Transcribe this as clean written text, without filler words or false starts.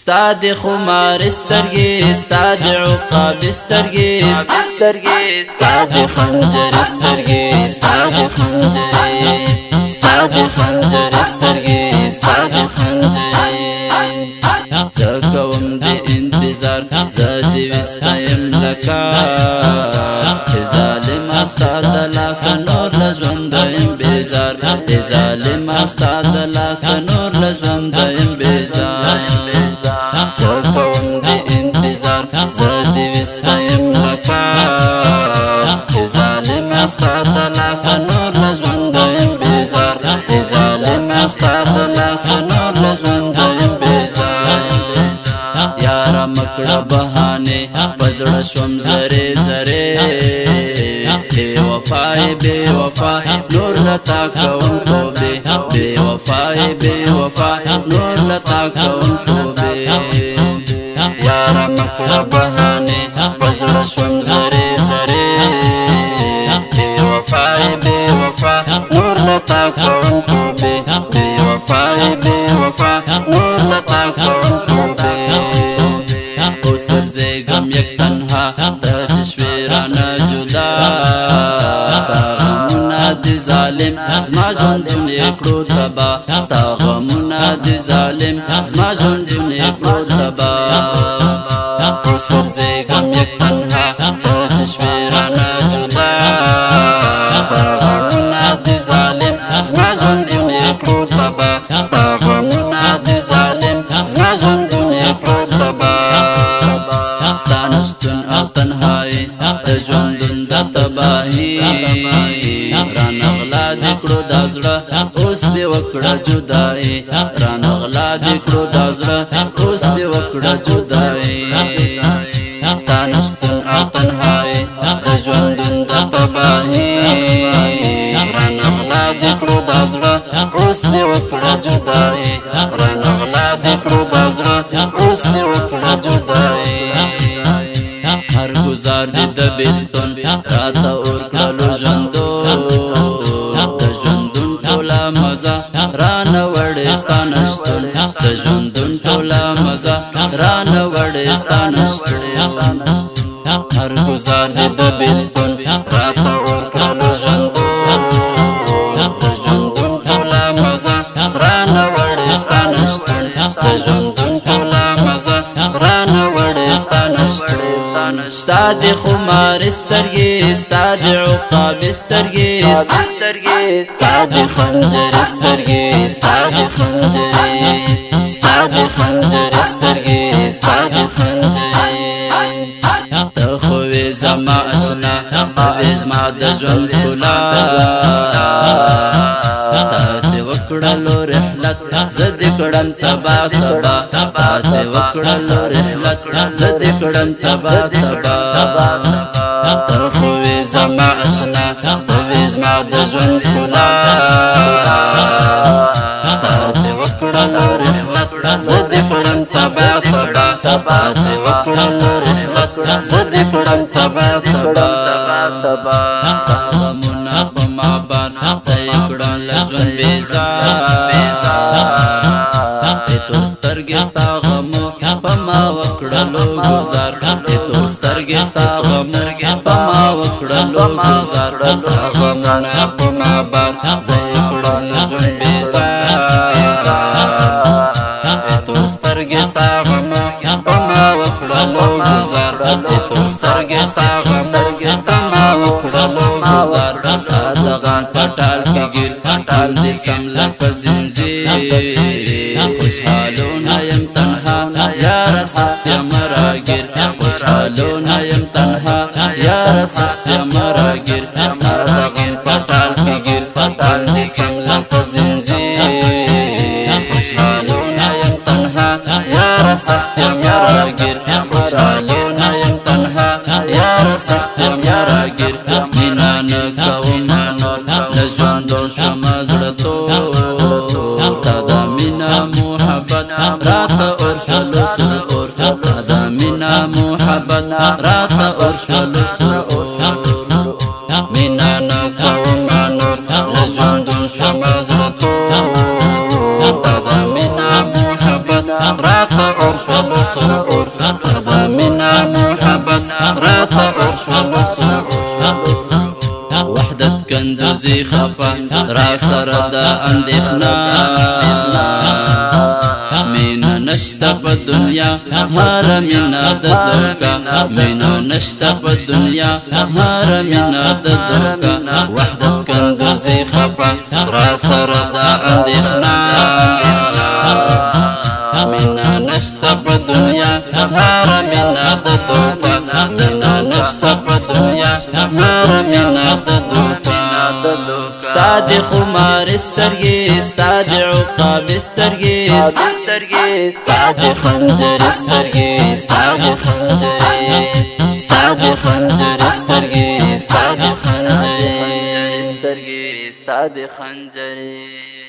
استاد خمار سترګې استاد عقاب سترګې استاد خنجر سترګې استاد خنجر استاد خنجر سترګې استاد خنجر زکوم دی انتظار زدی وستایم لکا ظالم استاد لاس نور لژوندیم بیزار ظالم استاد لاس نور لژوندیم بیزار زکوم دی انتظار زدی وستایم لکا ظالم استاد لاس نور لژوندیم بیزار ظالم استاد لاس نور لژوندیم بیزار یارا مکڑا بہانے پزڑا شوم زرے زرے بے وفائی بے وفا نور لتا کون توبے بے وفائی بے وفا نور لتا کون توبے یارا مکڑا بہانے پزڑا شوم زرے زرے بے وفائی بے وفا نور لتا کون توبے بے وفائی بے وفا نور لتا کون توبے اوس ګرځېږم یک تنها ته چې شوې رانه جدا ستا غمونه د ظالم زما ژوندون یې کړو تباه ستا غمونه د ظالم زما ژوندون یې کړو تباه اوس ګرځېږم یک تنها ته چې شوې رانه جدا ستا غمونه د ظالم زما ژوندون یې کړو تباه ستا غمونه د ظالم زما ژوندون یې کړو تباه ستا نشتون او تنهایی د ژوندون د تباهي رانه غلا دې کړو دا زړه اوس دې وکړه جدایي رانه غلا دې کړو دا زړه اوس دې وکړه جدایي ستا نشتون او تنهایی د ژوندون د تباهي رانه غلا دې کړو دا زړه اوس دې وکړه جدایي رانه غلا دې کړو دا زړه اوس دې وکړه جدایي هر گزار دی د بیلتون راته اور کړلو ژوندو د ژوندون ټوله مزه رانه وړې ستا نشتون د ژوندون ټوله مزه رانه وړې ستا نشتون هر گزار دی د بیلتون راته اور کړلو ژوندو د ژوندون ټوله مزه رانه وړې ستا نشتون د ژوندون ټوله مزه رانه وړې ستا نشتون استاد خمار سترګې استاد عقاب سترګې استاد خنجر سترګې استاد خنجر استاد خنجر سترګې استاد خنجر ته خو وې زما اشنا وې زما د ژوند ښکلا تا چې وکړلو رحلت زه دې کړم تبا تبا تا چې وکړلو رحلت زه دې کړم تبا تبا ته خو وې زما اشنا وې زما د ژوند ښکلا تا چې وکړلو رحلت زه دې کړم تبا تبا تا چې وکړلو رحلت زه دې کړم تبا تبا تا غمونه په ما باندې ځای کړل ژوند بیزار تور سترګې ستا غمو په ما وکړلو گزار تور سترګې ستا غمو په ما وکړلو گزار ستا غمونه په ما باندې ځای کړل ژوند بیزار تور سترګې ستا غمو په ما وکړلو گزار تور سترګې ستا غمو په ما وکړلو گزار ستا د غم پټال کې ګیر ټال دې سم لکه زنځیر خوشحالونه یم تنها یار سخت یم راګیر خوشحالونه یم تنها یار سخت یم راګیر ستا د غم پټال کې ګیر ټال دې سم لکه زنځیر خوشحالونه یم تنها یار سخت یم راګیر خوشحالونه یم تنها یار سخت یم راګیر مینا نه کوم نور له ژوندو شوم زړه تور تا د مینا محبت راته اور شلو سر اور تا د مینا محبت راته اور شلو سر اور مینا نه کوم نور له ژوندو شوم زړه تور تا د مینا محبت راته اور شولو سرور ستا منا محبت راتا اور شولو سرور وحدت کندوزی خفا را سردا اندیخنا مینا نشتا پا دنیا هارا مینا دا دوکا مینا نشتا پا دنیا هارا مینا دا دوکا وحدت کندوزی خفا را سردا اندیخنا مینا نشتا پا دنیا هارا مینا دا دوکا مینا نشتا پا دنیا هارا مینا دا دوکا ستا دی خمار استرگی ستا دی عقاب استرگی ستا دی خنجر استرگی ستا دی خنجر ستا دی خنجر استرگی ستا دی خنجر ستا دی خنجر